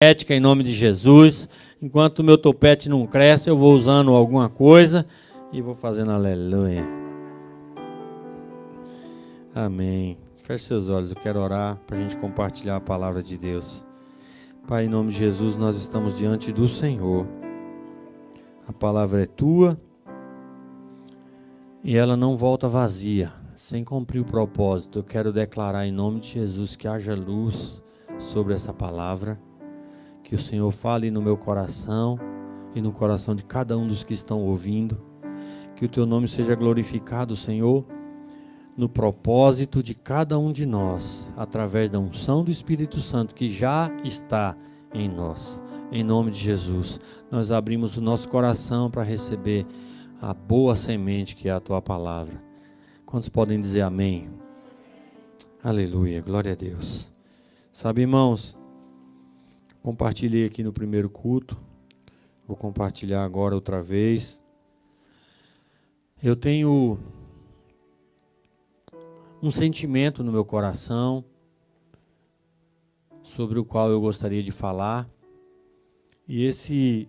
ética em nome de Jesus. Enquanto o meu topete não cresce, eu vou usando alguma coisa e vou fazendo aleluia. Amém. Feche seus olhos, eu quero orar para a gente compartilhar a palavra de Deus. Pai, em nome de Jesus, nós estamos diante do Senhor. A palavra é tua e ela não volta vazia, sem cumprir o propósito. Eu quero declarar em nome de Jesus que haja luz sobre essa palavra. Que o Senhor fale no meu coração e no coração de cada um dos que estão ouvindo. Que o teu nome seja glorificado, Senhor, no propósito de cada um de nós, através da unção do Espírito Santo que já está em nós. Em nome de Jesus, nós abrimos o nosso coração para receber a boa semente que é a tua palavra. Quantos podem dizer amém? Aleluia, glória a Deus. Sabe, irmãos, compartilhei aqui no primeiro culto, vou compartilhar agora outra vez. Eu tenho um sentimento no meu coração sobre o qual eu gostaria de falar. E esse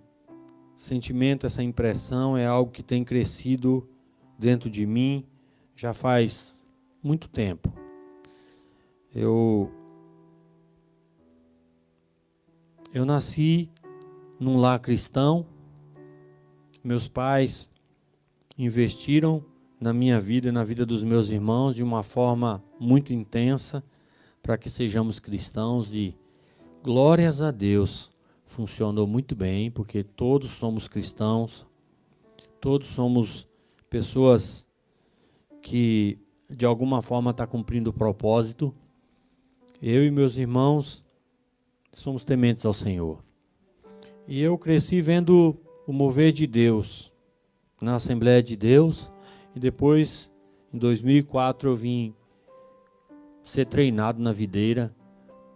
sentimento, essa impressão é algo que tem crescido dentro de mim já faz muito tempo. Eu nasci num lar cristão. Meus pais investiram na minha vida e na vida dos meus irmãos de uma forma muito intensa para que sejamos cristãos, e glórias a Deus, funcionou muito bem, porque todos somos cristãos, todos somos pessoas que de alguma forma estão cumprindo o propósito. Eu e meus irmãos somos tementes ao Senhor. E eu cresci vendo o mover de Deus na Assembleia de Deus. E depois, em 2004, eu vim ser treinado na videira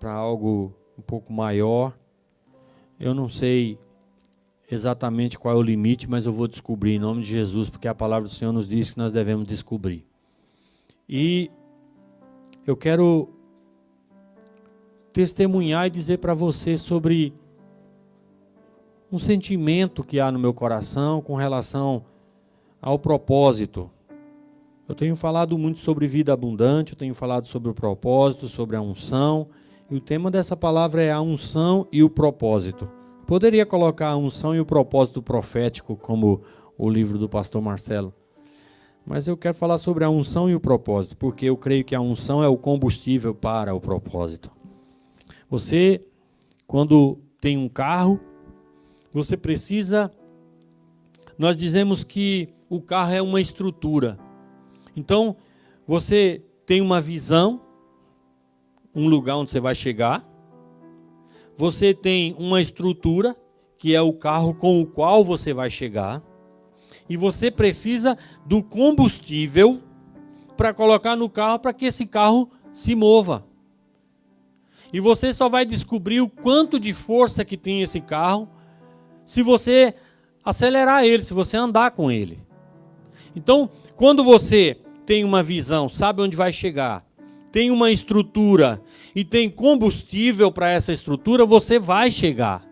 para algo um pouco maior. Eu não sei exatamente qual é o limite, mas eu vou descobrir em nome de Jesus, porque a palavra do Senhor nos diz que nós devemos descobrir. E eu quero testemunhar e dizer para você sobre um sentimento que há no meu coração com relação ao propósito. Eu tenho falado muito sobre vida abundante, eu tenho falado sobre o propósito, sobre a unção, e o tema dessa palavra é a unção e o propósito. Poderia colocar a unção e o propósito profético, como o livro do pastor Marcelo, mas eu quero falar sobre a unção e o propósito, porque eu creio que a unção é o combustível para o propósito. Você, quando tem um carro, você precisa... Nós dizemos que o carro é uma estrutura. Então, você tem uma visão, um lugar onde você vai chegar. Você tem uma estrutura, que é o carro com o qual você vai chegar. E você precisa do combustível para colocar no carro, para que esse carro se mova. E você só vai descobrir o quanto de força que tem esse carro se você acelerar ele, se você andar com ele. Então, quando você tem uma visão, sabe onde vai chegar, tem uma estrutura e tem combustível para essa estrutura, você vai chegar.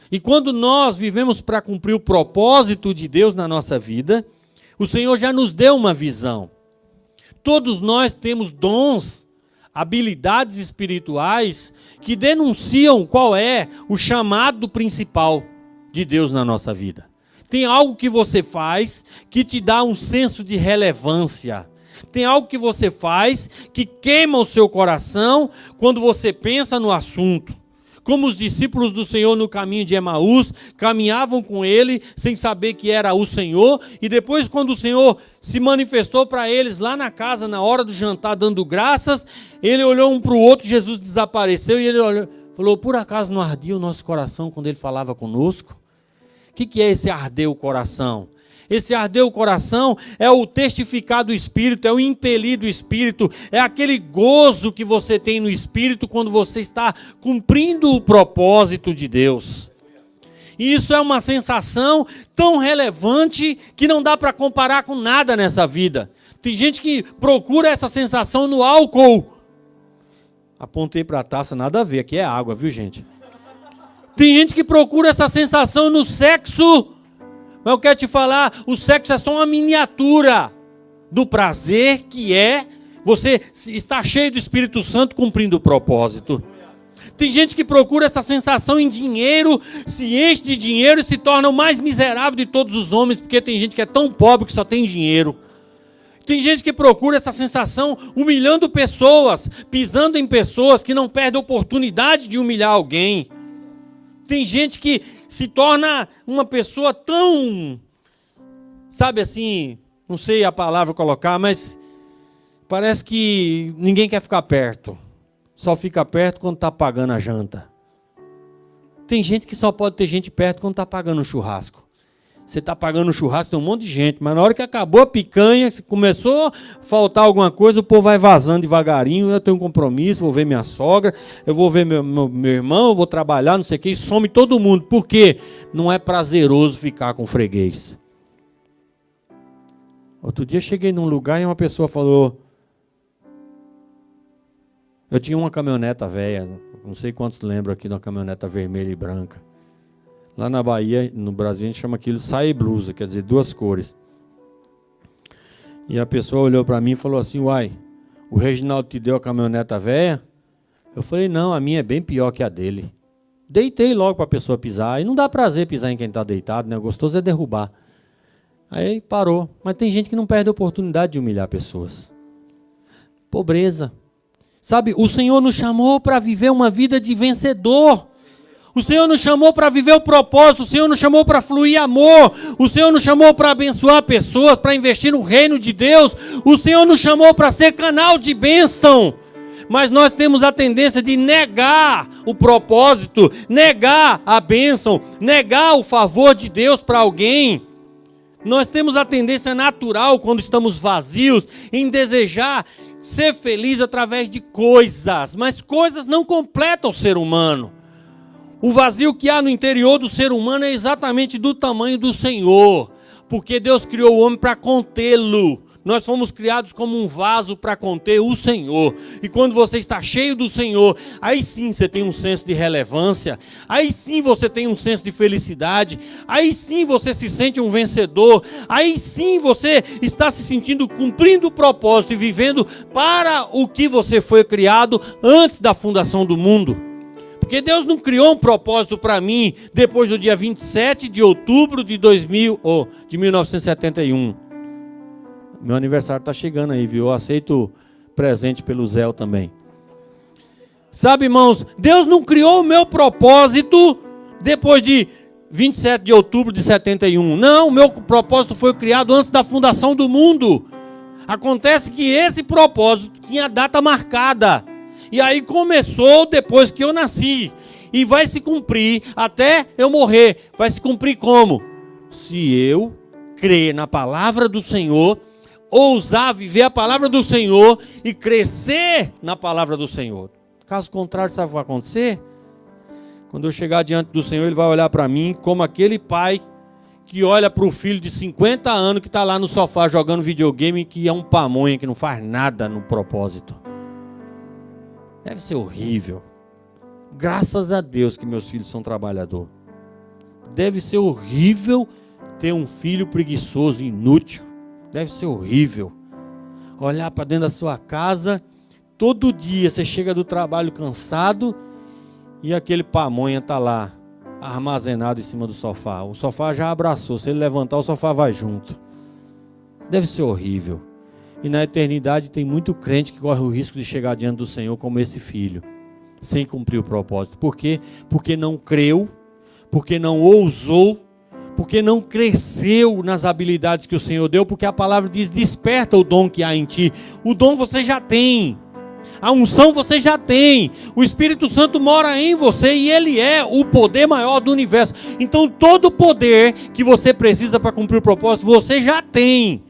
E quando nós vivemos para cumprir o propósito de Deus na nossa vida, o Senhor já nos deu uma visão. Todos nós temos dons, habilidades espirituais que denunciam qual é o chamado principal de Deus na nossa vida. Tem algo que você faz que te dá um senso de relevância. Tem algo que você faz que queima o seu coração quando você pensa no assunto. Como os discípulos do Senhor no caminho de Emaús caminhavam com ele sem saber que era o Senhor, e depois, quando o Senhor se manifestou para eles lá na casa, na hora do jantar, dando graças, ele olhou um para o outro, Jesus desapareceu, e ele falou: por acaso não ardia o nosso coração quando ele falava conosco? O que é esse arder o coração? Esse arder o coração é o testificar do Espírito, é o impelir do Espírito, é aquele gozo que você tem no Espírito quando você está cumprindo o propósito de Deus. E isso é uma sensação tão relevante que não dá para comparar com nada nessa vida. Tem gente que procura essa sensação no álcool. Apontei para a taça, nada a ver, aqui é água, viu, gente? Tem gente que procura essa sensação no sexo. Mas eu quero te falar, o sexo é só uma miniatura do prazer que é você estar cheio do Espírito Santo cumprindo o propósito. Tem gente que procura essa sensação em dinheiro, se enche de dinheiro e se torna o mais miserável de todos os homens, porque tem gente que é tão pobre que só tem dinheiro. Tem gente que procura essa sensação humilhando pessoas, pisando em pessoas que não perdem a oportunidade de humilhar alguém. Tem gente que se torna uma pessoa tão, sabe assim, não sei a palavra colocar, mas parece que ninguém quer ficar perto. Só fica perto quando está pagando a janta. Tem gente que só pode ter gente perto quando está pagando um churrasco. Você está pagando um churrasco, tem um monte de gente, mas na hora que acabou a picanha, se começou a faltar alguma coisa, o povo vai vazando devagarinho. Eu tenho um compromisso, vou ver minha sogra, eu vou ver meu irmão, eu vou trabalhar, não sei o que, e some todo mundo. Por quê? Não é prazeroso ficar com o freguês. Outro dia cheguei num lugar e uma pessoa falou... Eu tinha uma caminhoneta velha, não sei quantos lembram aqui de uma caminhoneta vermelha e branca. Lá na Bahia, no Brasil, a gente chama aquilo saia e blusa, quer dizer, duas cores. E a pessoa olhou para mim e falou assim, uai, o Reginaldo te deu a caminhoneta velha? Eu falei, não, a minha é bem pior que a dele. Deitei logo para a pessoa pisar, e não dá prazer pisar em quem está deitado, né? O gostoso é derrubar. Aí parou, mas tem gente que não perde a oportunidade de humilhar pessoas. Pobreza. Sabe, o Senhor nos chamou para viver uma vida de vencedor. O Senhor nos chamou para viver o propósito. O Senhor nos chamou para fluir amor. O Senhor nos chamou para abençoar pessoas, para investir no reino de Deus. O Senhor nos chamou para ser canal de bênção. Mas nós temos a tendência de negar o propósito, negar a bênção, negar o favor de Deus para alguém. Nós temos a tendência natural, quando estamos vazios, em desejar ser feliz através de coisas, mas coisas não completam o ser humano. O vazio que há no interior do ser humano é exatamente do tamanho do Senhor, porque Deus criou o homem para contê-lo. Nós fomos criados como um vaso para conter o Senhor. E quando você está cheio do Senhor, aí sim você tem um senso de relevância, aí sim você tem um senso de felicidade, aí sim você se sente um vencedor, aí sim você está se sentindo cumprindo o propósito e vivendo para o que você foi criado antes da fundação do mundo. Porque Deus não criou um propósito para mim depois do dia 27 de outubro de 1971. Meu aniversário está chegando aí, viu? Eu aceito presente pelo Zé também. Sabe, irmãos, Deus não criou o meu propósito depois de 27 de outubro de 71. Não, o meu propósito foi criado antes da fundação do mundo. Acontece que esse propósito tinha data marcada. E aí começou depois que eu nasci. E vai se cumprir até eu morrer. Vai se cumprir como? Se eu crer na palavra do Senhor, ousar viver a palavra do Senhor e crescer na palavra do Senhor. Caso contrário, sabe o que vai acontecer? Quando eu chegar diante do Senhor, Ele vai olhar para mim como aquele pai que olha para o filho de 50 anos que está lá no sofá jogando videogame, que é um pamonha, que não faz nada no propósito. Deve ser horrível. Graças a Deus que meus filhos são trabalhadores. Deve ser horrível ter um filho preguiçoso, inútil. Deve ser horrível. Olhar para dentro da sua casa, todo dia você chega do trabalho cansado e aquele pamonha está lá, armazenado em cima do sofá. O sofá já abraçou, se ele levantar o sofá vai junto. Deve ser horrível. E na eternidade tem muito crente que corre o risco de chegar diante do Senhor como esse filho, sem cumprir o propósito. Por quê? Porque não creu, porque não ousou, porque não cresceu nas habilidades que o Senhor deu, porque a palavra diz, desperta o dom que há em ti. O dom você já tem, a unção você já tem, o Espírito Santo mora em você e Ele é o poder maior do universo. Então todo o poder que você precisa para cumprir o propósito, você já tem.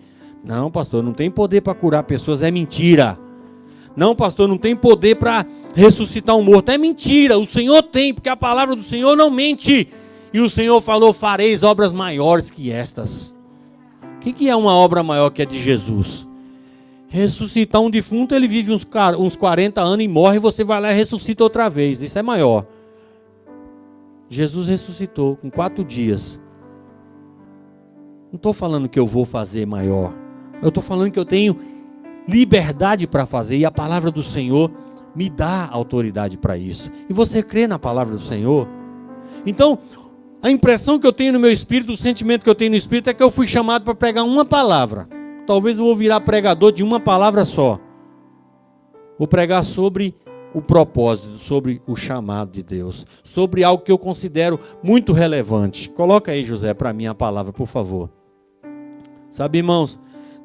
Não, pastor, não tem poder para curar pessoas, é mentira. Não, pastor, não tem poder para ressuscitar um morto, é mentira. O Senhor tem, porque a palavra do Senhor não mente. E o Senhor falou, fareis obras maiores que estas. O que é uma obra maior que a de Jesus? Ressuscitar um defunto, ele vive uns 40 anos e morre, e você vai lá e ressuscita outra vez. Isso é maior. Jesus ressuscitou com 4 dias. Não estou falando que eu vou fazer maior. Eu estou falando que eu tenho liberdade para fazer. E a palavra do Senhor me dá autoridade para isso. E você crê na palavra do Senhor? Então, a impressão que eu tenho no meu espírito, o sentimento que eu tenho no espírito é que eu fui chamado para pregar uma palavra. Talvez eu vou virar pregador de uma palavra só. Vou pregar sobre o propósito, sobre o chamado de Deus, sobre algo que eu considero muito relevante. Coloca aí, José, para mim a palavra, por favor. Sabe, irmãos,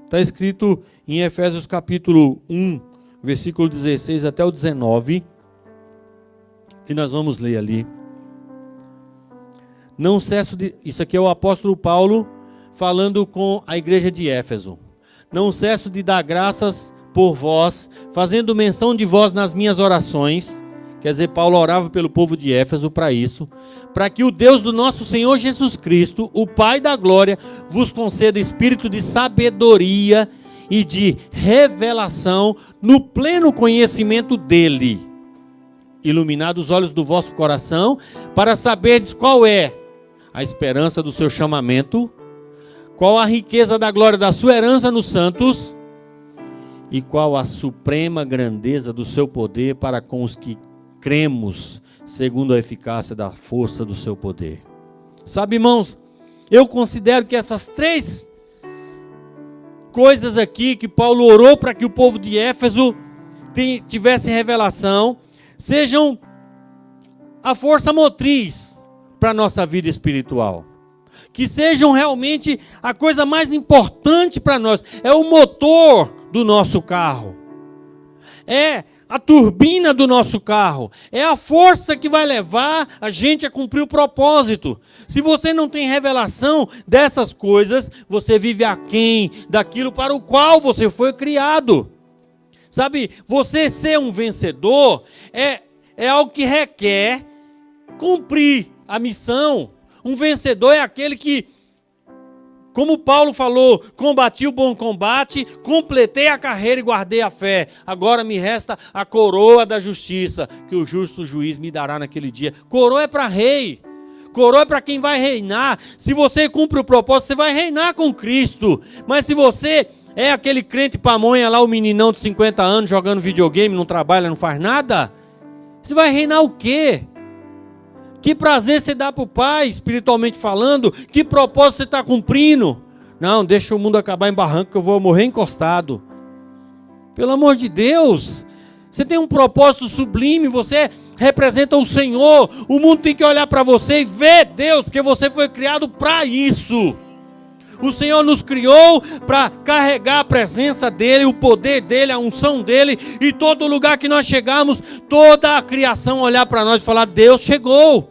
está escrito em Efésios capítulo 1, versículo 16 até o 19, e nós vamos ler ali. Não cesso de... Isso aqui é o apóstolo Paulo falando com a igreja de Éfeso. Não cesso de dar graças por vós, fazendo menção de vós nas minhas orações. Quer dizer, Paulo orava pelo povo de Éfeso para isso. Para que o Deus do nosso Senhor Jesus Cristo, o Pai da glória, vos conceda espírito de sabedoria e de revelação no pleno conhecimento dele. Iluminados os olhos do vosso coração, para saberdes qual é a esperança do seu chamamento, qual a riqueza da glória da sua herança nos santos, e qual a suprema grandeza do seu poder para com os que cremos, segundo a eficácia da força do seu poder. Sabe, irmãos, eu considero que essas 3 coisas aqui que Paulo orou para que o povo de Éfeso tivesse revelação, sejam a força motriz para a nossa vida espiritual. Que sejam realmente a coisa mais importante para nós. É o motor do nosso carro. É a turbina do nosso carro. É a força que vai levar a gente a cumprir o propósito. Se você não tem revelação dessas coisas, você vive aquém daquilo para o qual você foi criado. Sabe, você ser um vencedor é algo que requer cumprir a missão. Um vencedor é aquele que, como Paulo falou, combati o bom combate, completei a carreira e guardei a fé. Agora me resta a coroa da justiça, que o justo juiz me dará naquele dia. Coroa é para rei. Coroa é para quem vai reinar. Se você cumpre o propósito, você vai reinar com Cristo. Mas se você é aquele crente pamonha lá, o meninão de 50 anos, jogando videogame, não trabalha, não faz nada, você vai reinar o quê? Que prazer você dá para o Pai, espiritualmente falando? Que propósito você está cumprindo? Não, deixa o mundo acabar em barranco que eu vou morrer encostado. Pelo amor de Deus, você tem um propósito sublime, você representa o Senhor. O mundo tem que olhar para você e ver Deus, porque você foi criado para isso. O Senhor nos criou para carregar a presença dEle, o poder dEle, a unção dEle. E todo lugar que nós chegarmos, toda a criação olhar para nós e falar, Deus chegou.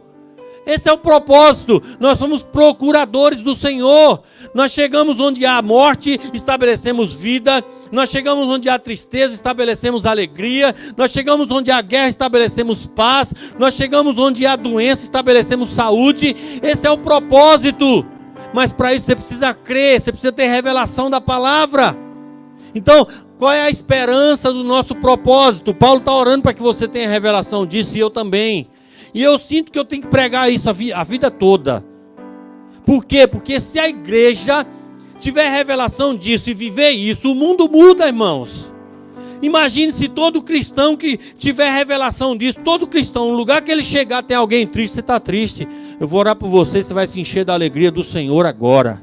Esse é o propósito. Nós somos procuradores do Senhor. Nós chegamos onde há morte, estabelecemos vida. Nós chegamos onde há tristeza, estabelecemos alegria. Nós chegamos onde há guerra, estabelecemos paz. Nós chegamos onde há doença, estabelecemos saúde. Esse é o propósito. Mas para isso você precisa crer, você precisa ter revelação da palavra. Então, qual é a esperança do nosso propósito? Paulo está orando para que você tenha revelação disso, e eu também. E eu sinto que eu tenho que pregar isso a vida toda. Por quê? Porque se a igreja tiver revelação disso e viver isso, o mundo muda, irmãos. Imagine se todo cristão que tiver revelação disso, todo cristão, no lugar que ele chegar tem alguém triste, você está triste. Eu vou orar por você, você vai se encher da alegria do Senhor agora.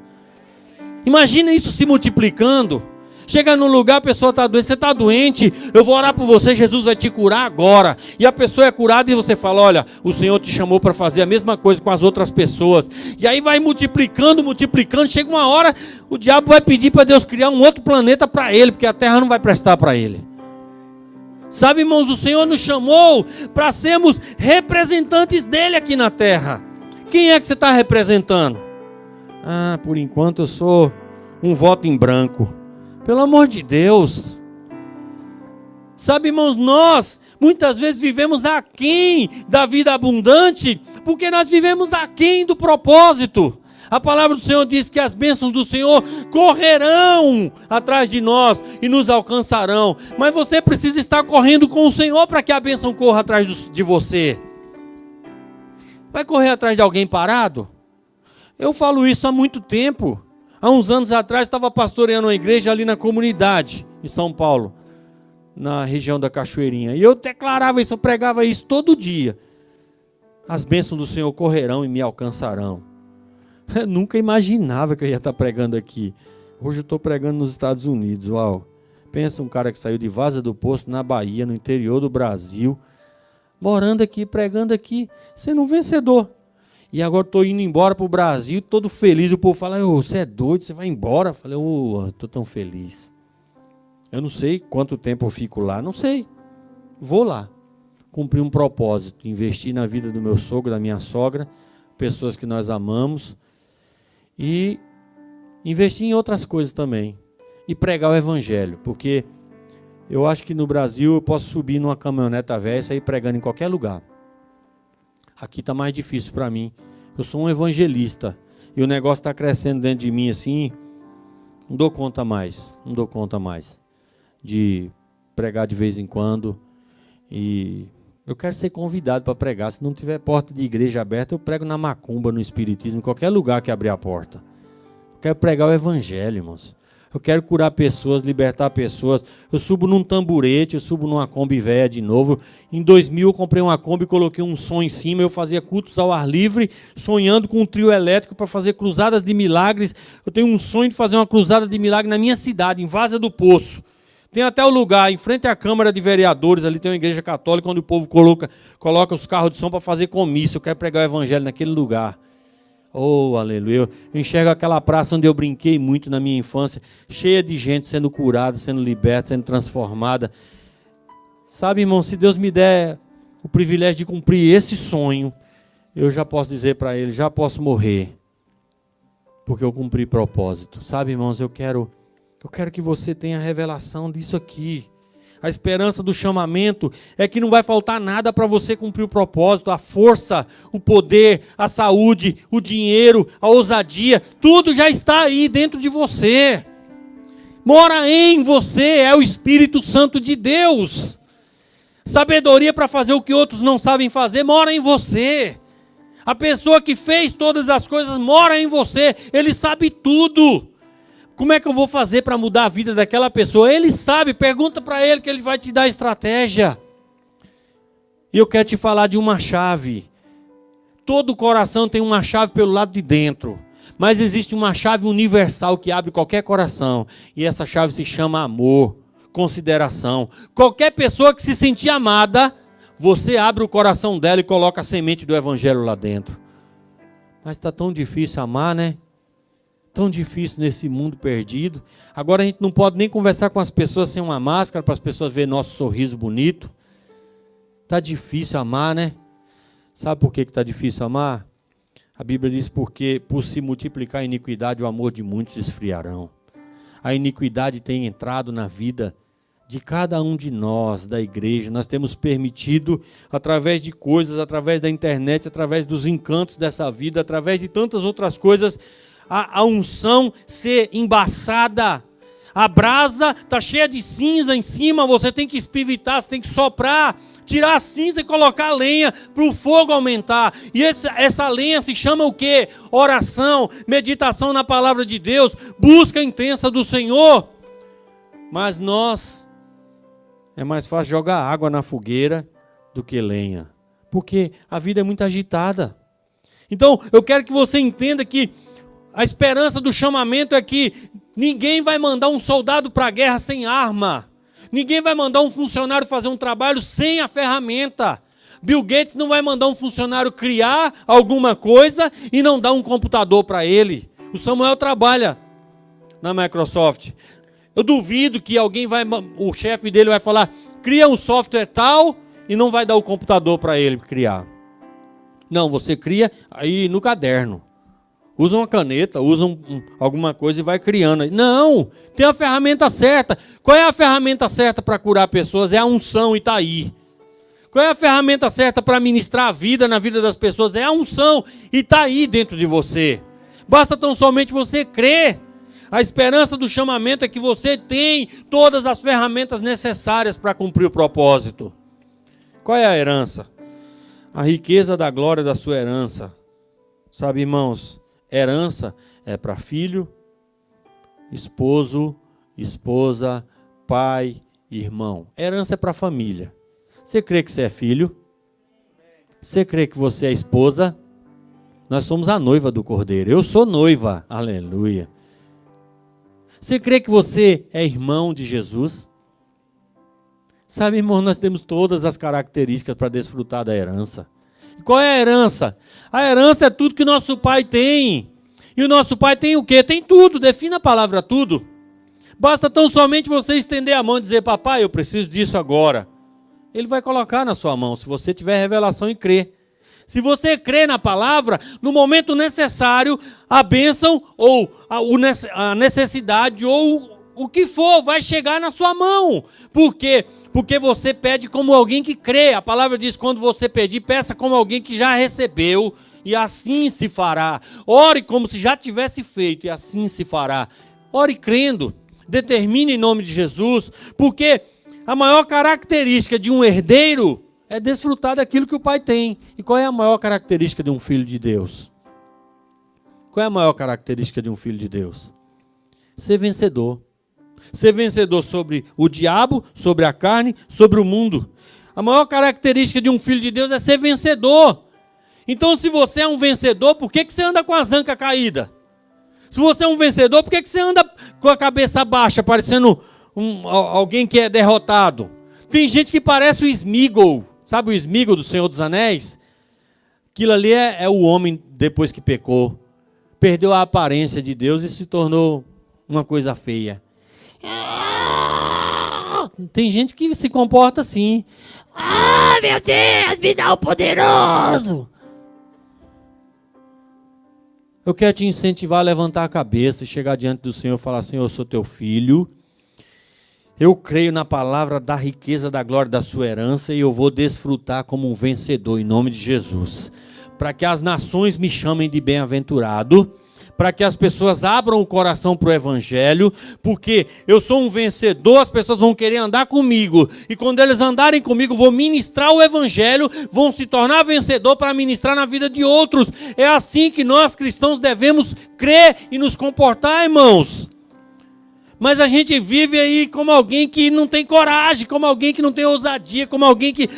Imagina isso se multiplicando. Chega num lugar, a pessoa está doente, você está doente, eu vou orar por você, Jesus vai te curar agora. E a pessoa é curada e você fala, olha, o Senhor te chamou para fazer a mesma coisa com as outras pessoas. E aí vai multiplicando, chega uma hora, o diabo vai pedir para Deus criar um outro planeta para ele, porque a terra não vai prestar para ele. Sabe, irmãos, o Senhor nos chamou para sermos representantes dele aqui na terra. Quem é que você está representando? Ah, por enquanto eu sou um voto em branco. Pelo amor de Deus. Sabe, irmãos, nós muitas vezes vivemos aquém da vida abundante, porque nós vivemos aquém do propósito. A palavra do Senhor diz que as bênçãos do Senhor correrão atrás de nós e nos alcançarão. Mas você precisa estar correndo com o Senhor para que a bênção corra atrás de você. Vai correr atrás de alguém parado? Eu falo isso há muito tempo. Há uns anos atrás estava pastoreando uma igreja ali na comunidade, em São Paulo, na região da Cachoeirinha. E eu declarava isso, eu pregava isso todo dia. As bênçãos do Senhor correrão e me alcançarão. Eu nunca imaginava que eu ia estar pregando aqui. Hoje eu estou pregando nos Estados Unidos. Uau! Pensa um cara que saiu de Vaza do Poço, na Bahia, no interior do Brasil, morando aqui, pregando aqui, sendo um vencedor. E agora estou indo embora para o Brasil, todo feliz. O povo fala, você é doido, você vai embora? Eu falei, estou tão feliz. Eu não sei quanto tempo eu fico lá, não sei. Vou lá, cumprir um propósito, investir na vida do meu sogro, da minha sogra, pessoas que nós amamos, e investir em outras coisas também. E pregar o evangelho, porque eu acho que no Brasil eu posso subir numa caminhoneta velha e sair pregando em qualquer lugar. Aqui está mais difícil para mim. Eu sou um evangelista. E o negócio está crescendo dentro de mim assim. Não dou conta mais. Não dou conta mais. De pregar de vez em quando. E eu quero ser convidado para pregar. Se não tiver porta de igreja aberta, eu prego na macumba, no espiritismo, em qualquer lugar que abrir a porta. Eu quero pregar o evangelho, irmãos. Eu quero curar pessoas, libertar pessoas. Eu subo num tamborete, eu subo numa Kombi velha de novo. Em 2000 eu comprei uma Kombi, coloquei um som em cima. Eu fazia cultos ao ar livre, sonhando com um trio elétrico para fazer cruzadas de milagres. Eu tenho um sonho de fazer uma cruzada de milagre na minha cidade, em Vaza do Poço. Tem até o lugar, em frente à Câmara de Vereadores, ali tem uma igreja católica, onde o povo coloca os carros de som para fazer comício. Eu quero pregar o evangelho naquele lugar. Oh, aleluia. Eu enxergo aquela praça onde eu brinquei muito na minha infância, cheia de gente sendo curada, sendo liberta, sendo transformada. Sabe, irmão, se Deus me der o privilégio de cumprir esse sonho, eu já posso dizer para ele, já posso morrer, porque eu cumpri propósito. Sabe, irmãos, eu quero que você tenha a revelação disso aqui. A esperança do chamamento é que não vai faltar nada para você cumprir o propósito, a força, o poder, a saúde, o dinheiro, a ousadia, tudo já está aí dentro de você. Mora em você, é o Espírito Santo de Deus. Sabedoria para fazer o que outros não sabem fazer, mora em você. A pessoa que fez todas as coisas mora em você, ele sabe tudo. Como é que eu vou fazer para mudar a vida daquela pessoa? Ele sabe, pergunta para ele que ele vai te dar estratégia. E eu quero te falar de uma chave. Todo coração tem uma chave pelo lado de dentro. Mas existe uma chave universal que abre qualquer coração. E essa chave se chama amor, consideração. Qualquer pessoa que se sentir amada, você abre o coração dela e coloca a semente do evangelho lá dentro. Mas está tão difícil amar, né? Tão difícil nesse mundo perdido. Agora a gente não pode nem conversar com as pessoas sem uma máscara, para as pessoas verem nosso sorriso bonito. Está difícil amar, né? Sabe por que está difícil amar? A Bíblia diz porque por se multiplicar a iniquidade, o amor de muitos esfriarão. A iniquidade tem entrado na vida de cada um de nós, da igreja. Nós temos permitido, através de coisas, através da internet, através dos encantos dessa vida, através de tantas outras coisas, a unção ser embaçada. A brasa está cheia de cinza em cima, você tem que espivitar, você tem que soprar, tirar a cinza e colocar a lenha para o fogo aumentar. E essa lenha se chama o quê? Oração, meditação na palavra de Deus, busca intensa do Senhor. Mas é mais fácil jogar água na fogueira do que lenha, porque a vida é muito agitada. Então eu quero que você entenda que a esperança do chamamento é que ninguém vai mandar um soldado para a guerra sem arma. Ninguém vai mandar um funcionário fazer um trabalho sem a ferramenta. Bill Gates não vai mandar um funcionário criar alguma coisa e não dar um computador para ele. O Samuel trabalha na Microsoft. Eu duvido que o chefe dele vai falar, cria um software tal e não vai dar o computador para ele criar. Não, você cria aí no caderno. Usa uma caneta, usa alguma coisa e vai criando. Não, tem a ferramenta certa. Qual é a ferramenta certa para curar pessoas? É a unção e está aí. Qual é a ferramenta certa para ministrar a vida na vida das pessoas? É a unção e está aí dentro de você. Basta tão somente você crer. A esperança do chamamento é que você tem todas as ferramentas necessárias para cumprir o propósito. Qual é a herança? A riqueza da glória da sua herança. Sabe, irmãos, herança é para filho, esposo, esposa, pai, irmão. Herança é para família. Você crê que você é filho? Você crê que você é esposa? Nós somos a noiva do Cordeiro. Eu sou noiva. Aleluia. Você crê que você é irmão de Jesus? Sabe, irmão, nós temos todas as características para desfrutar da herança. E qual é a herança? A herança é tudo que o nosso pai tem. E o nosso pai tem o quê? Tem tudo. Defina a palavra tudo. Basta tão somente você estender a mão e dizer: papai, eu preciso disso agora. Ele vai colocar na sua mão, se você tiver revelação e crer. Se você crê na palavra, no momento necessário, a bênção ou a necessidade ou o que for vai chegar na sua mão. Por quê? Porque você pede como alguém que crê. A palavra diz: quando você pedir, peça como alguém que já recebeu, e assim se fará. Ore como se já tivesse feito, e assim se fará. Ore crendo. Determine em nome de Jesus, porque a maior característica de um herdeiro é desfrutar daquilo que o pai tem. E qual é a maior característica de um filho de Deus? Qual é a maior característica de um filho de Deus? Ser vencedor. Ser vencedor sobre o diabo, sobre a carne, sobre o mundo. A maior característica de um filho de Deus é ser vencedor. Então, se você é um vencedor, por que você anda com a zanca caída? Se você é um vencedor, por que você anda com a cabeça baixa, parecendo alguém que é derrotado? Tem gente que parece o Sméagol. Sabe o Sméagol do Senhor dos Anéis? Aquilo ali é o homem depois que pecou. Perdeu a aparência de Deus e se tornou uma coisa feia. Tem gente que se comporta assim. Ah, meu Deus, me dá o poderoso. Eu quero te incentivar a levantar a cabeça e chegar diante do Senhor e falar: Senhor, eu sou teu filho. Eu creio na palavra da riqueza da glória da sua herança e eu vou desfrutar como um vencedor em nome de Jesus. Para que as nações me chamem de bem-aventurado, para que as pessoas abram o coração para o Evangelho, porque eu sou um vencedor, as pessoas vão querer andar comigo, e quando eles andarem comigo, vou ministrar o Evangelho, vão se tornar vencedor para ministrar na vida de outros. É assim que nós cristãos devemos crer e nos comportar, irmãos. Mas a gente vive aí como alguém que não tem coragem, como alguém que não tem ousadia, como alguém que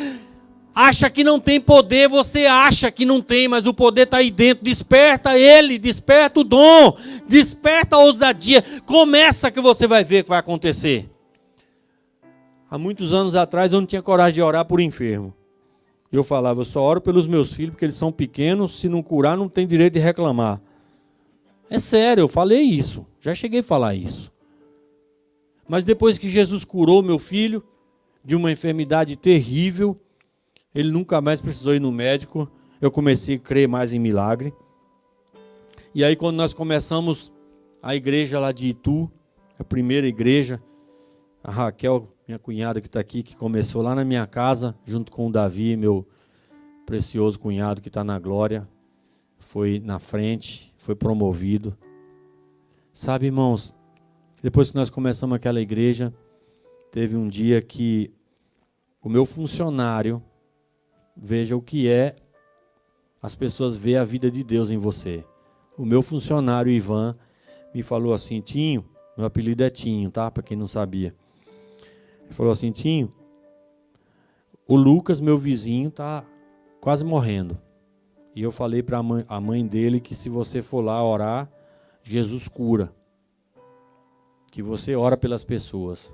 acha que não tem poder. Você acha que não tem, mas o poder está aí dentro. Desperta ele, desperta o dom, desperta a ousadia. Começa que você vai ver o que vai acontecer. Há muitos anos atrás eu não tinha coragem de orar por enfermo. Eu falava: eu só oro pelos meus filhos porque eles são pequenos, se não curar não tem direito de reclamar. É sério, eu falei isso, já cheguei a falar isso. Mas depois que Jesus curou meu filho de uma enfermidade terrível, ele nunca mais precisou ir no médico, eu comecei a crer mais em milagre. E aí quando nós começamos a igreja lá de Itu, a primeira igreja, a Raquel, minha cunhada que está aqui, que começou lá na minha casa, junto com o Davi, meu precioso cunhado que está na glória, foi na frente, foi promovido. Sabe, irmãos, depois que nós começamos aquela igreja, teve um dia que o meu funcionário, veja o que é as pessoas verem a vida de Deus em você. O meu funcionário, Ivan, me falou assim: Tinho, meu apelido é Tinho, tá? Para quem não sabia. Ele falou assim: Tinho, o Lucas, meu vizinho, tá quase morrendo. E eu falei para a mãe dele que se você for lá orar, Jesus cura. Que você ora pelas pessoas.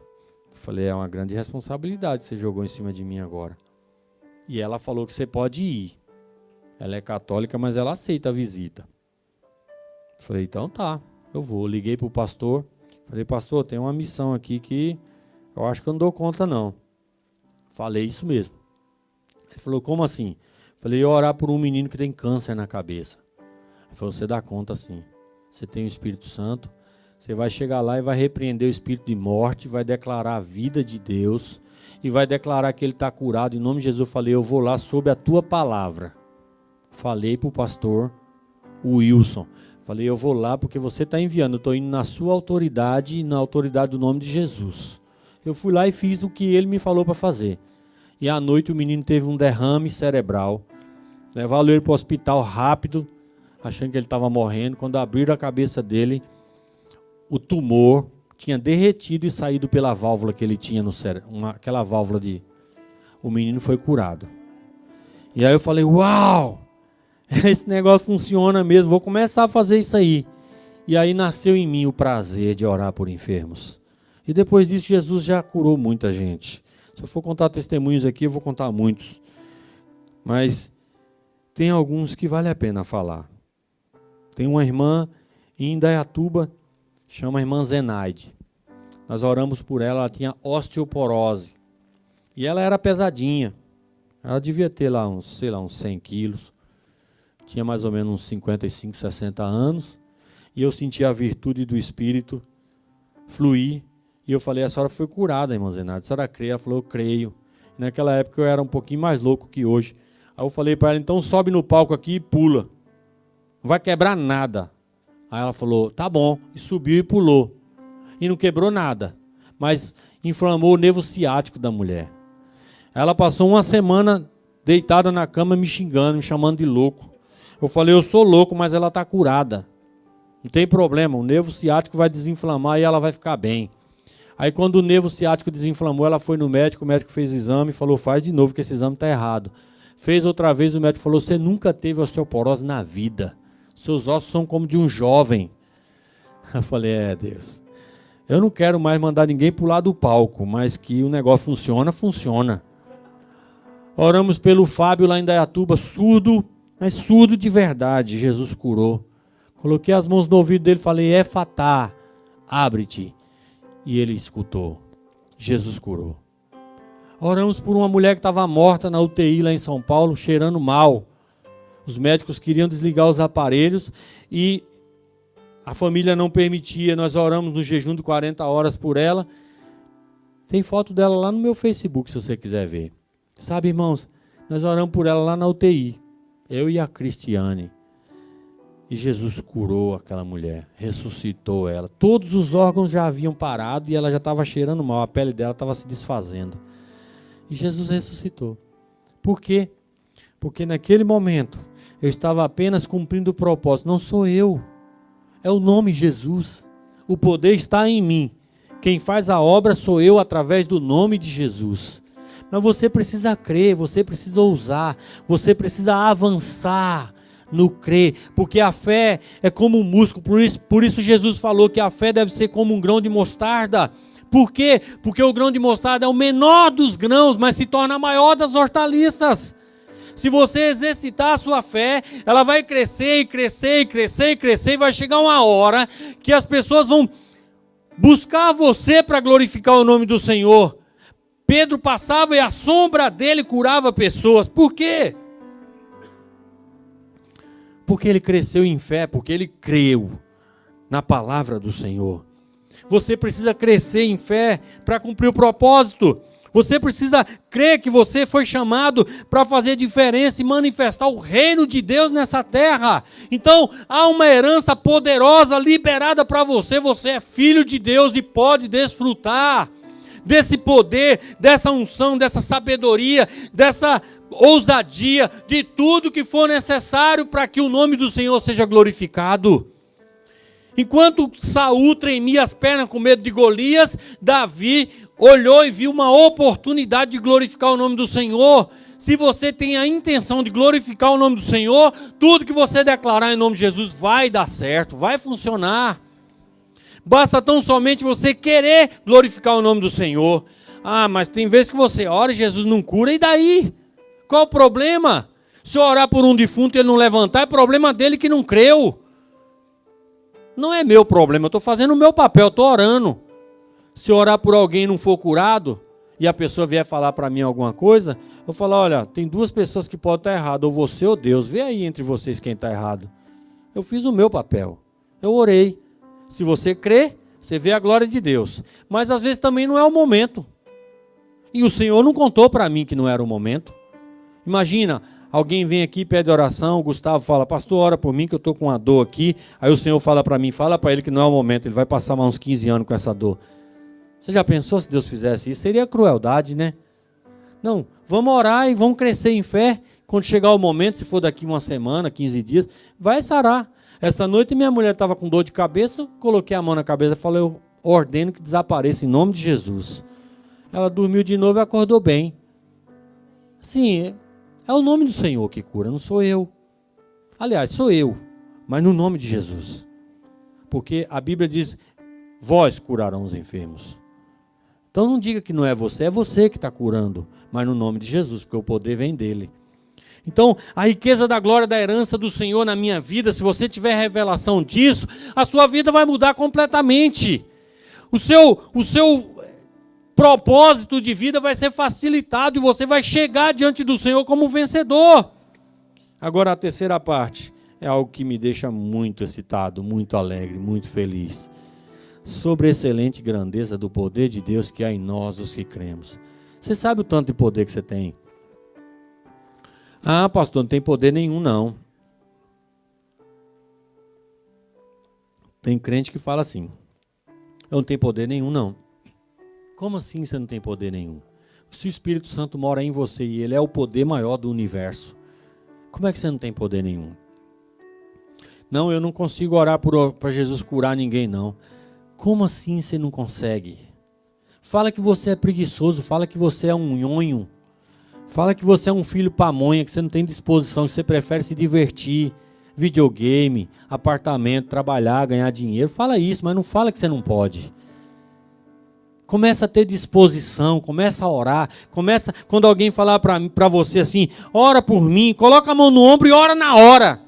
Eu falei: é uma grande responsabilidade que você jogou em cima de mim agora. E ela falou que você pode ir. Ela é católica, mas ela aceita a visita. Eu falei: então tá, eu vou. Liguei para o pastor. Falei: pastor, tem uma missão aqui que eu acho que eu não dou conta não. Falei isso mesmo. Ele falou: como assim? Eu falei: eu orar por um menino que tem câncer na cabeça. Ele falou: você dá conta sim. Você tem o Espírito Santo. Você vai chegar lá e vai repreender o espírito de morte, vai declarar a vida de Deus e vai declarar que ele está curado. Em nome de Jesus, eu falei: eu vou lá sob a tua palavra. Falei para o pastor Wilson. Falei: eu vou lá porque você está enviando. Eu estou indo na sua autoridade e na autoridade do nome de Jesus. Eu fui lá e fiz o que ele me falou para fazer. E à noite o menino teve um derrame cerebral. Levaram ele para o hospital rápido, achando que ele estava morrendo. Quando abriram a cabeça dele, o tumor tinha derretido e saído pela válvula que ele tinha no cérebro. Aquela válvula de... O menino foi curado. E aí eu falei, uau! Esse negócio funciona mesmo, vou começar a fazer isso aí. E aí nasceu em mim o prazer de orar por enfermos. E depois disso Jesus já curou muita gente. Se eu for contar testemunhos aqui, eu vou contar muitos. Mas tem alguns que vale a pena falar. Tem uma irmã em Indaiatuba, chama a irmã Zenaide. Nós oramos por ela, ela tinha osteoporose. E ela era pesadinha. Ela devia ter lá uns 100 quilos. Tinha mais ou menos uns 55, 60 anos. E eu senti a virtude do Espírito fluir. E eu falei, a senhora foi curada, irmã Zenaide. A senhora crê? Ela falou, eu creio. Naquela época eu era um pouquinho mais louco que hoje. Aí eu falei para ela, então sobe no palco aqui e pula. Não vai quebrar nada. Aí ela falou, tá bom. E subiu e pulou. E não quebrou nada. Mas inflamou o nervo ciático da mulher. Ela passou uma semana deitada na cama me xingando, me chamando de louco. Eu falei, eu sou louco, mas ela está curada. Não tem problema, o nervo ciático vai desinflamar e ela vai ficar bem. Aí quando o nervo ciático desinflamou, ela foi no médico, o médico fez o exame e falou, faz de novo que esse exame está errado. Fez outra vez, o médico falou, você nunca teve osteoporose na vida. Seus ossos são como de um jovem. Eu falei, Deus, eu não quero mais mandar ninguém pular do palco, mas que o negócio funciona, funciona. Oramos pelo Fábio lá em Indaiatuba, surdo, mas surdo de verdade, Jesus curou. Coloquei as mãos no ouvido dele e falei, Efatá, abre-te. E ele escutou. Jesus curou. Oramos por uma mulher que estava morta na UTI lá em São Paulo, cheirando mal. Os médicos queriam desligar os aparelhos e a família não permitia. Nós oramos no jejum de 40 horas por ela. Tem foto dela lá no meu Facebook, se você quiser ver. Sabe, irmãos, nós oramos por ela lá na UTI. Eu e a Cristiane. E Jesus curou aquela mulher, ressuscitou ela. Todos os órgãos já haviam parado e ela já estava cheirando mal, a pele dela estava se desfazendo. E Jesus ressuscitou. Por quê? Porque naquele momento eu estava apenas cumprindo o propósito. Não sou eu, é o nome Jesus. O poder está em mim. Quem faz a obra sou eu através do nome de Jesus. Mas você precisa crer, você precisa ousar, você precisa avançar no crer, porque a fé é como um músculo, por isso Jesus falou que a fé deve ser como um grão de mostarda. Por quê? Porque o grão de mostarda é o menor dos grãos, mas se torna a maior das hortaliças. Se você exercitar a sua fé, ela vai crescer e crescer e crescer e crescer, e vai chegar uma hora que as pessoas vão buscar você para glorificar o nome do Senhor. Pedro passava e a sombra dele curava pessoas. Por quê? Porque ele cresceu em fé, porque ele creu na palavra do Senhor. Você precisa crescer em fé para cumprir o propósito. Você precisa crer que você foi chamado para fazer diferença e manifestar o reino de Deus nessa terra. Então, há uma herança poderosa liberada para você. Você é filho de Deus e pode desfrutar desse poder, dessa unção, dessa sabedoria, dessa ousadia, de tudo que for necessário para que o nome do Senhor seja glorificado. Enquanto Saul tremia as pernas com medo de Golias, Davi olhou e viu uma oportunidade de glorificar o nome do Senhor. Se você tem a intenção de glorificar o nome do Senhor, tudo que você declarar em nome de Jesus vai dar certo, vai funcionar. Basta tão somente você querer glorificar o nome do Senhor. Ah, mas tem vezes que você ora e Jesus não cura, e daí? Qual o problema? Se eu orar por um defunto e ele não levantar, é problema dele que não creu. Não é meu problema, eu estou fazendo o meu papel, estou orando. Se eu orar por alguém e não for curado, e a pessoa vier falar para mim alguma coisa, eu falo, olha, tem duas pessoas que podem estar erradas, ou você ou Deus, vê aí entre vocês quem está errado. Eu fiz o meu papel, eu orei. Se você crê, você vê a glória de Deus. Mas às vezes também não é o momento. E o Senhor não contou para mim que não era o momento. Imagina, alguém vem aqui e pede oração, o Gustavo fala, pastor, ora por mim que eu estou com uma dor aqui. Aí o Senhor fala para mim, fala para ele que não é o momento, ele vai passar mais uns 15 anos com essa dor. Você já pensou se Deus fizesse isso? Seria crueldade, né? Não, vamos orar e vamos crescer em fé, Quando chegar o momento, se for daqui uma semana, 15 dias, vai sarar. Essa noite minha mulher estava com dor de cabeça, eu coloquei a mão na cabeça e falei, eu ordeno que desapareça em nome de Jesus. Ela dormiu de novo e acordou bem. Sim, é o nome do Senhor que cura, não sou eu. Aliás, sou eu, mas no nome de Jesus. Porque a Bíblia diz, vós curarão os enfermos. Então não diga que não é você que está curando, mas no nome de Jesus, porque o poder vem dele. Então, a riqueza da glória da herança do Senhor na minha vida, se você tiver revelação disso, a sua vida vai mudar completamente. O seu propósito de vida vai ser facilitado e você vai chegar diante do Senhor como vencedor. Agora, a terceira parte é algo que me deixa muito excitado, muito alegre, muito feliz. Sobre a excelente grandeza do poder de Deus que há em nós, os que cremos. Você sabe o tanto de poder que você tem? Ah, pastor, não tem poder nenhum, não. Tem crente que fala assim, eu não tenho poder nenhum, não. Como assim você não tem poder nenhum? Se o Espírito Santo mora em você e ele é o poder maior do universo, como é que você não tem poder nenhum? Não, eu não consigo orar para Jesus curar ninguém, não. Como assim você não consegue? Fala que você é preguiçoso, fala que você é um nhonho. Fala que você é um filho pamonha, que você não tem disposição, que você prefere se divertir, videogame, apartamento, trabalhar, ganhar dinheiro. Fala isso, mas não fala que você não pode. Começa a ter disposição, começa a orar. Começa, quando alguém falar para você assim, ora por mim, coloca a mão no ombro e ora na hora.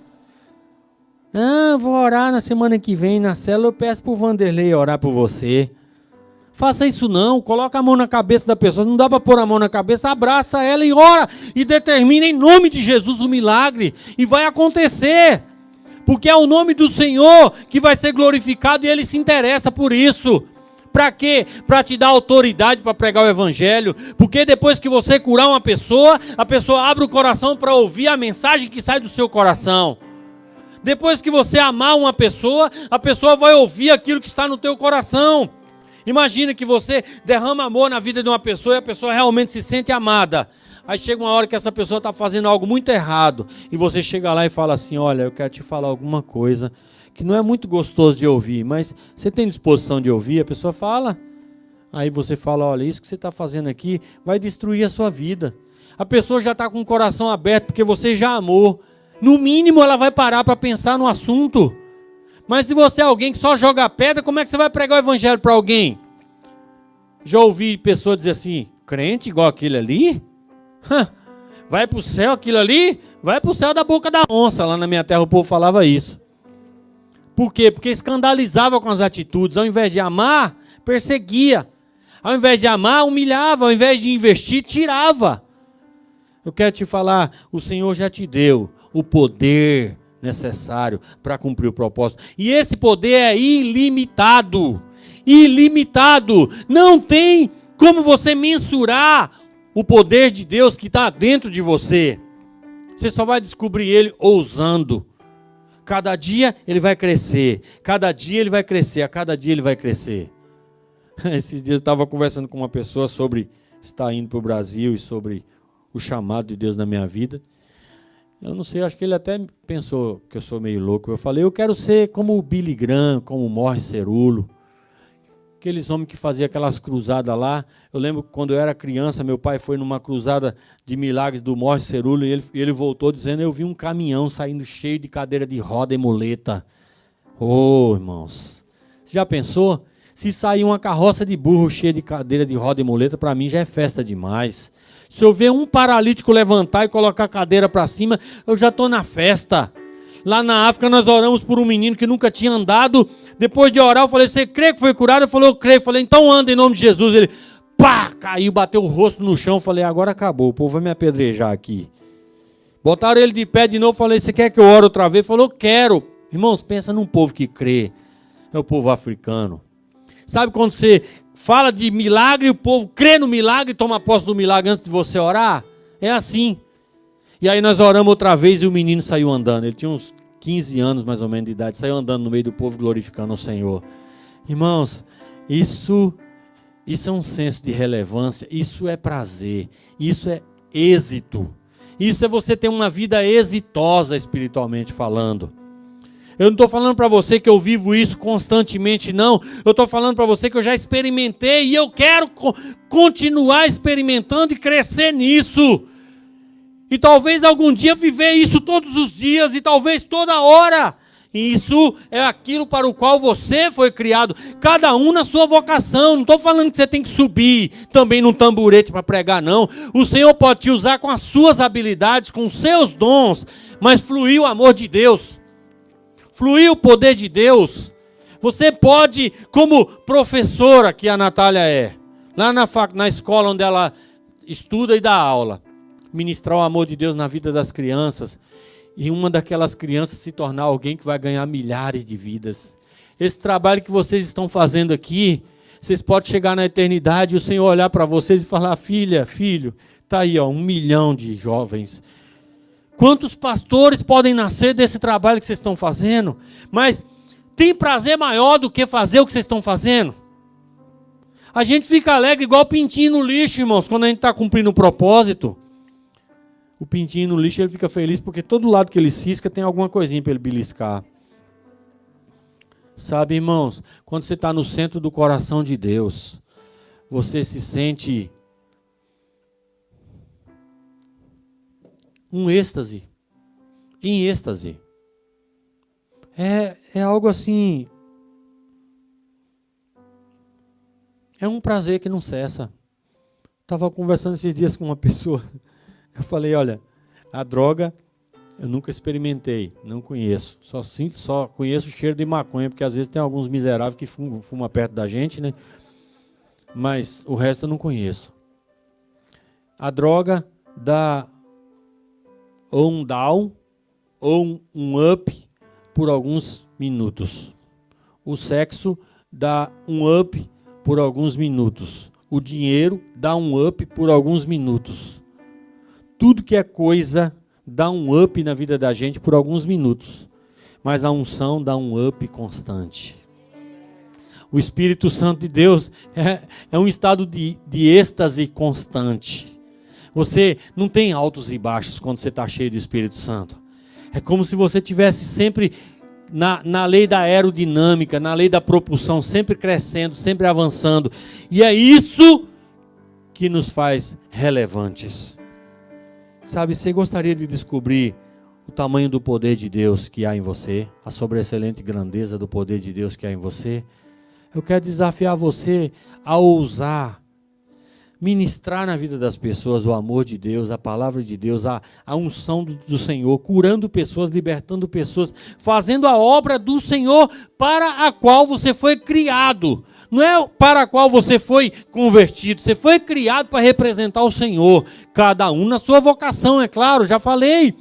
Ah, vou orar na semana que vem, na célula eu peço para o Vanderlei orar por você. Faça isso não, coloca a mão na cabeça da pessoa, não dá para pôr a mão na cabeça, abraça ela e ora, e determina em nome de Jesus o milagre, e vai acontecer, porque é o nome do Senhor que vai ser glorificado e Ele se interessa por isso. Para quê? Para te dar autoridade para pregar o Evangelho, porque depois que você curar uma pessoa, a pessoa abre o coração para ouvir a mensagem que sai do seu coração. Depois que você amar uma pessoa, a pessoa vai ouvir aquilo que está no teu coração. Imagina que você derrama amor na vida de uma pessoa e a pessoa realmente se sente amada. Aí chega uma hora que essa pessoa está fazendo algo muito errado e você chega lá e fala assim, olha, eu quero te falar alguma coisa que não é muito gostoso de ouvir, mas você tem disposição de ouvir? A pessoa fala. Aí você fala, olha, isso que você está fazendo aqui vai destruir a sua vida. A pessoa já está com o coração aberto porque você já amou. No mínimo ela vai parar para pensar no assunto. Mas se você é alguém que só joga pedra, como é que você vai pregar o Evangelho para alguém? Já ouvi pessoas dizer assim, crente igual aquele ali? Vai para o céu aquilo ali? Vai para o céu da boca da onça. Lá na minha terra o povo falava isso. Por quê? Porque escandalizava com as atitudes. Ao invés de amar, perseguia. Ao invés de amar, humilhava. Ao invés de investir, tirava. Eu quero te falar, o Senhor já te deu o poder necessário para cumprir o propósito. E esse poder é ilimitado. Ilimitado. Não tem como você mensurar o poder de Deus que está dentro de você. Você só vai descobrir ele ousando. Cada dia ele vai crescer. Cada dia ele vai crescer. A cada dia ele vai crescer. Esses dias eu estava conversando com uma pessoa sobre estar indo para o Brasil e sobre o chamado de Deus na minha vida. Eu não sei, acho que ele até pensou que eu sou meio louco. Eu falei, eu quero ser como o Billy Graham, como o Morris Cerulo. Aqueles homens que faziam aquelas cruzadas lá. Eu lembro que quando eu era criança, meu pai foi numa cruzada de milagres do Morris Cerulo e ele voltou dizendo, eu vi um caminhão saindo cheio de cadeira de roda e muleta. Ô, irmãos, você já pensou? Se sair uma carroça de burro cheia de cadeira de roda e muleta, para mim já é festa demais. Se eu ver um paralítico levantar e colocar a cadeira para cima, eu já estou na festa. Lá na África nós oramos por um menino que nunca tinha andado. Depois de orar eu falei, você crê que foi curado? Ele falou, eu creio. Eu falei, então anda em nome de Jesus. Ele, pá, caiu, bateu o rosto no chão. Eu falei, agora acabou, o povo vai me apedrejar aqui. Botaram ele de pé de novo. Eu falei, você quer que eu ore outra vez? Ele falou, quero. Irmãos, pensa num povo que crê. É o povo africano. Sabe quando você fala de milagre e o povo crê no milagre e toma posse do milagre antes de você orar? É assim. E aí nós oramos outra vez e o menino saiu andando. Ele tinha uns 15 anos mais ou menos de idade. Saiu andando no meio do povo glorificando o Senhor. Irmãos, isso é um senso de relevância. Isso é prazer. Isso é êxito. Isso é você ter uma vida exitosa espiritualmente falando. Eu não estou falando para você que eu vivo isso constantemente, não. Eu estou falando para você que eu já experimentei e eu quero continuar experimentando e crescer nisso. E talvez algum dia viver isso todos os dias e talvez toda hora. E isso é aquilo para o qual você foi criado. Cada um na sua vocação. Não estou falando que você tem que subir também num tamborete para pregar, não. O Senhor pode te usar com as suas habilidades, com os seus dons. Mas fluir o amor de Deus. Fluir o poder de Deus. Você pode, como professora que a Natália é, lá na escola onde ela estuda e dá aula, ministrar o amor de Deus na vida das crianças. E uma daquelas crianças se tornar alguém que vai ganhar milhares de vidas. Esse trabalho que vocês estão fazendo aqui, vocês podem chegar na eternidade e o Senhor olhar para vocês e falar: filha, filho, está aí 1 milhão de jovens. Quantos pastores podem nascer desse trabalho que vocês estão fazendo? Mas tem prazer maior do que fazer o que vocês estão fazendo? A gente fica alegre igual pintinho no lixo, irmãos, quando a gente está cumprindo o propósito. O pintinho no lixo, ele fica feliz porque todo lado que ele cisca tem alguma coisinha para ele beliscar. Sabe, irmãos, quando você está no centro do coração de Deus, você se sente um êxtase, em êxtase. É algo assim, é um prazer que não cessa. Estava conversando esses dias com uma pessoa, eu falei: olha, a droga eu nunca experimentei, não conheço, só conheço o cheiro de maconha, porque às vezes tem alguns miseráveis que fumam perto da gente, né? Mas o resto eu não conheço. A droga dá ou um down, ou um up por alguns minutos. O sexo dá um up por alguns minutos. O dinheiro dá um up por alguns minutos. Tudo que é coisa dá um up na vida da gente por alguns minutos. Mas a unção dá um up constante. O Espírito Santo de Deus é um estado de êxtase constante. Você não tem altos e baixos quando você está cheio do Espírito Santo. É como se você estivesse sempre na lei da aerodinâmica, na lei da propulsão, sempre crescendo, sempre avançando. E é isso que nos faz relevantes. Sabe, você gostaria de descobrir o tamanho do poder de Deus que há em você, a sobreexcelente grandeza do poder de Deus que há em você? Eu quero desafiar você a ousar ministrar na vida das pessoas o amor de Deus, a palavra de Deus, a unção do Senhor, curando pessoas, libertando pessoas, fazendo a obra do Senhor para a qual você foi criado. Não é para a qual você foi convertido, você foi criado para representar o Senhor. Cada um na sua vocação, é claro, já falei.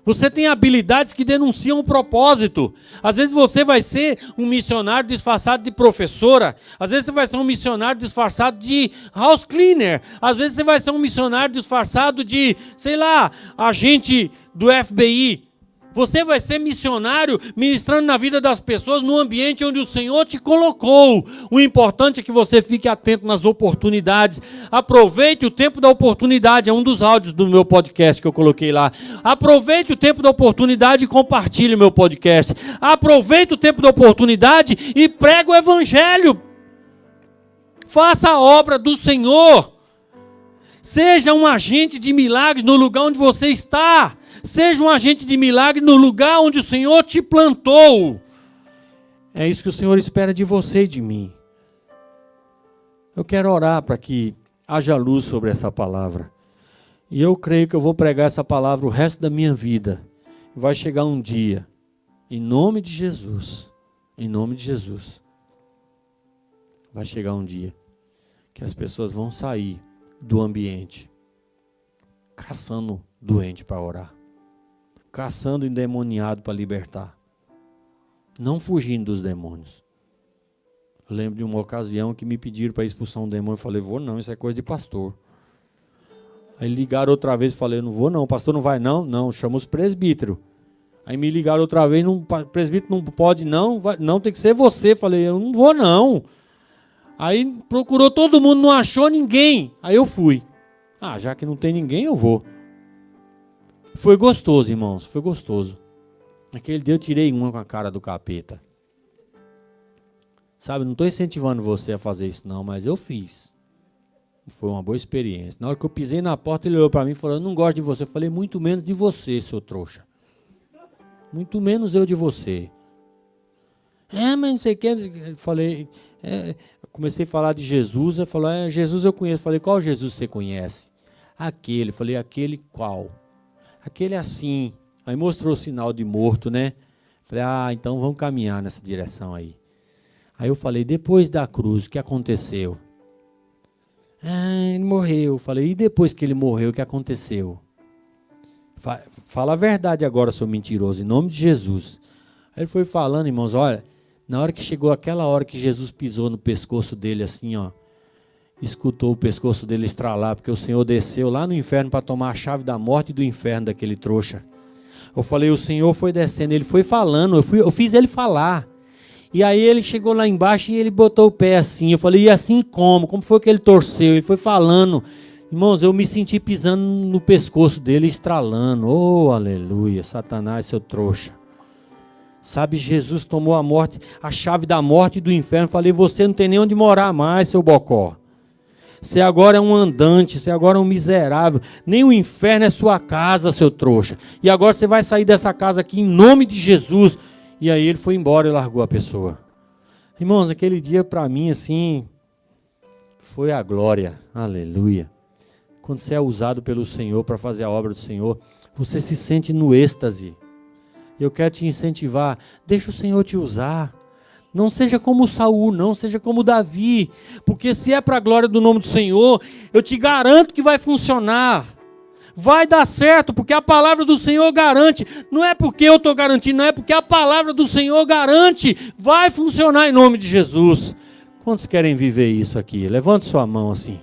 Você tem habilidades que denunciam o propósito. Às vezes você vai ser um missionário disfarçado de professora. Às vezes você vai ser um missionário disfarçado de house cleaner. Às vezes você vai ser um missionário disfarçado de, sei lá, agente do FBI. Você vai ser missionário ministrando na vida das pessoas no ambiente onde o Senhor te colocou. O importante é que você fique atento nas oportunidades. Aproveite o tempo da oportunidade. É um dos áudios do meu podcast que eu coloquei lá. Aproveite o tempo da oportunidade e compartilhe o meu podcast. Aproveite o tempo da oportunidade e pregue o evangelho. Faça a obra do Senhor. Seja um agente de milagres no lugar onde você está. Seja um agente de milagre no lugar onde o Senhor te plantou. É isso que o Senhor espera de você e de mim. Eu quero orar para que haja luz sobre essa palavra. E eu creio que eu vou pregar essa palavra o resto da minha vida. Vai chegar um dia, em nome de Jesus, vai chegar um dia que as pessoas vão sair do ambiente caçando doente para orar. Caçando endemoniado para libertar. Não fugindo dos demônios. Eu lembro de uma ocasião que me pediram para expulsar um demônio. Eu falei: vou não, isso é coisa de pastor. Aí ligaram outra vez e falei: não vou não, o pastor não vai não. Não, chama os presbíteros. Aí me ligaram outra vez: não, presbítero não pode não, não, tem que ser você. Falei: eu não vou não. Aí procurou todo mundo, não achou ninguém. Aí eu fui. Já que não tem ninguém, eu vou. Foi gostoso, irmãos, foi gostoso. Naquele dia eu tirei uma com a cara do capeta. Sabe, não estou incentivando você a fazer isso não, mas eu fiz. Foi uma boa experiência. Na hora que eu pisei na porta, ele olhou para mim e falou: eu não gosto de você. Eu falei: muito menos de você, seu trouxa. Muito menos eu de você. Mas não sei o que. Eu falei, comecei a falar de Jesus. Ele falou: Jesus eu conheço. Eu falei: qual Jesus você conhece? Aquele. Eu falei: aquele qual? Aquele assim. Aí mostrou o sinal de morto, né? Falei: então vamos caminhar nessa direção aí. Aí eu falei: depois da cruz, o que aconteceu? Ele morreu. Eu falei: e depois que ele morreu, o que aconteceu? Fala a verdade agora, seu mentiroso, em nome de Jesus. Aí ele foi falando, irmãos, olha, na hora que chegou aquela hora que Jesus pisou no pescoço dele assim, ó, escutou o pescoço dele estralar, porque o Senhor desceu lá no inferno para tomar a chave da morte e do inferno daquele trouxa. Eu falei: o Senhor foi descendo, ele foi falando, eu fiz ele falar. E aí ele chegou lá embaixo e ele botou o pé assim. Eu falei: e assim como? Como foi que ele torceu? Ele foi falando. Irmãos, eu me senti pisando no pescoço dele, estralando. Oh, aleluia, Satanás, seu trouxa. Sabe, Jesus tomou a morte, a chave da morte e do inferno. Eu falei: você não tem nem onde morar mais, seu bocó. Você agora é um andante, você agora é um miserável. Nem o inferno é sua casa, seu trouxa. E agora você vai sair dessa casa aqui em nome de Jesus. E aí ele foi embora e largou a pessoa. Irmãos, aquele dia para mim assim, foi a glória. Aleluia. Quando você é usado pelo Senhor para fazer a obra do Senhor, você se sente no êxtase. Eu quero te incentivar, deixa o Senhor te usar. Não seja como Saul, não seja como Davi. Porque se é para a glória do nome do Senhor, eu te garanto que vai funcionar. Vai dar certo, porque a palavra do Senhor garante. Não é porque eu estou garantindo, não é porque a palavra do Senhor garante. Vai funcionar em nome de Jesus. Quantos querem viver isso aqui? Levante sua mão assim.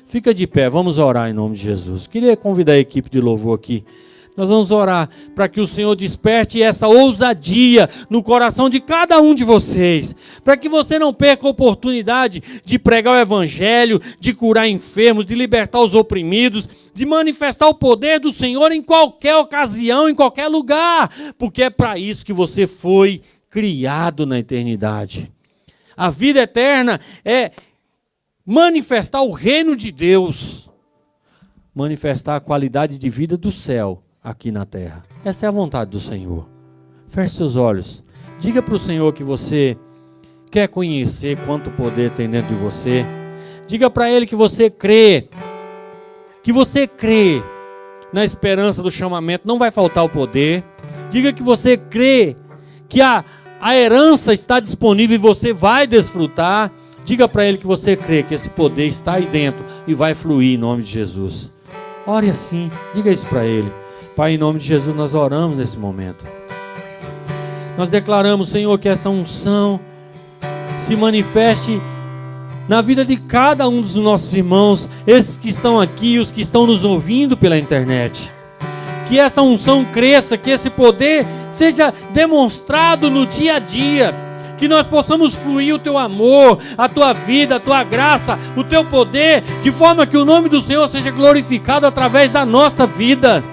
Fica de pé, vamos orar em nome de Jesus. Queria convidar a equipe de louvor aqui. Nós vamos orar para que o Senhor desperte essa ousadia no coração de cada um de vocês. Para que você não perca a oportunidade de pregar o evangelho, de curar enfermos, de libertar os oprimidos, de manifestar o poder do Senhor em qualquer ocasião, em qualquer lugar. Porque é para isso que você foi criado na eternidade. A vida eterna é manifestar o reino de Deus. Manifestar a qualidade de vida do céu aqui na terra. Essa é a vontade do Senhor. Feche seus olhos. Diga para o Senhor que você quer conhecer quanto poder tem dentro de você. Diga para Ele que você crê. Que você crê na esperança do chamamento. Não vai faltar o poder. Diga que você crê que a herança está disponível e você vai desfrutar. Diga para Ele que você crê que esse poder está aí dentro e vai fluir em nome de Jesus. Ore assim. Diga isso para Ele. Pai, em nome de Jesus, nós oramos nesse momento. Nós declaramos, Senhor, que essa unção se manifeste na vida de cada um dos nossos irmãos, esses que estão aqui e os que estão nos ouvindo pela internet. Que essa unção cresça, que esse poder seja demonstrado no dia a dia. Que nós possamos fluir o Teu amor, a Tua vida, a Tua graça, o Teu poder, de forma que o nome do Senhor seja glorificado através da nossa vida.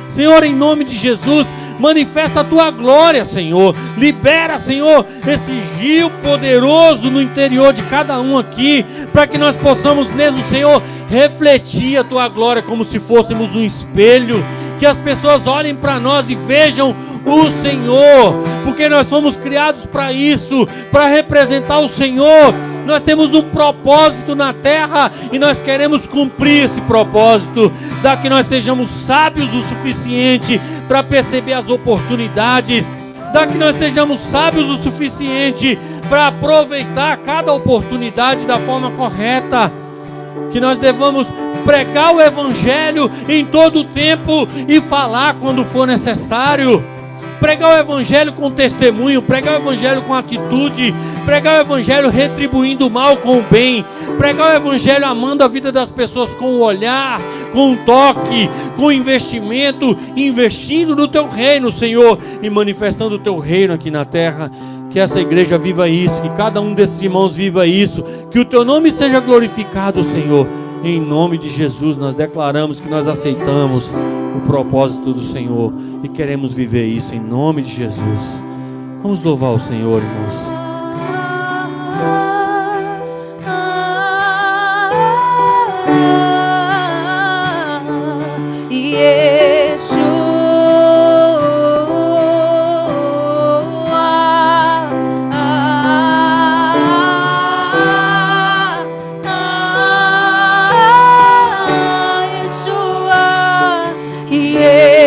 Senhor, em nome de Jesus, manifesta a Tua glória, Senhor. Libera, Senhor, esse rio poderoso no interior de cada um aqui, para que nós possamos mesmo, Senhor, refletir a Tua glória como se fôssemos um espelho. Que as pessoas olhem para nós e vejam o Senhor, porque nós fomos criados para isso, para representar o Senhor. Nós temos um propósito na terra e nós queremos cumprir esse propósito. Dá que nós sejamos sábios o suficiente para perceber as oportunidades. Dá que nós sejamos sábios o suficiente para aproveitar cada oportunidade da forma correta. Que nós devamos pregar o evangelho em todo o tempo e falar quando for necessário. Pregar o evangelho com testemunho, pregar o evangelho com atitude, pregar o evangelho retribuindo o mal com o bem, pregar o evangelho amando a vida das pessoas com o olhar, com o toque, com o investimento, investindo no Teu reino, Senhor, e manifestando o Teu reino aqui na terra. Que essa igreja viva isso, que cada um desses irmãos viva isso, que o Teu nome seja glorificado, Senhor, Em nome de Jesus, nós declaramos que nós aceitamos o propósito do Senhor e queremos viver isso em nome de Jesus. Vamos louvar o Senhor, irmãos. Yes.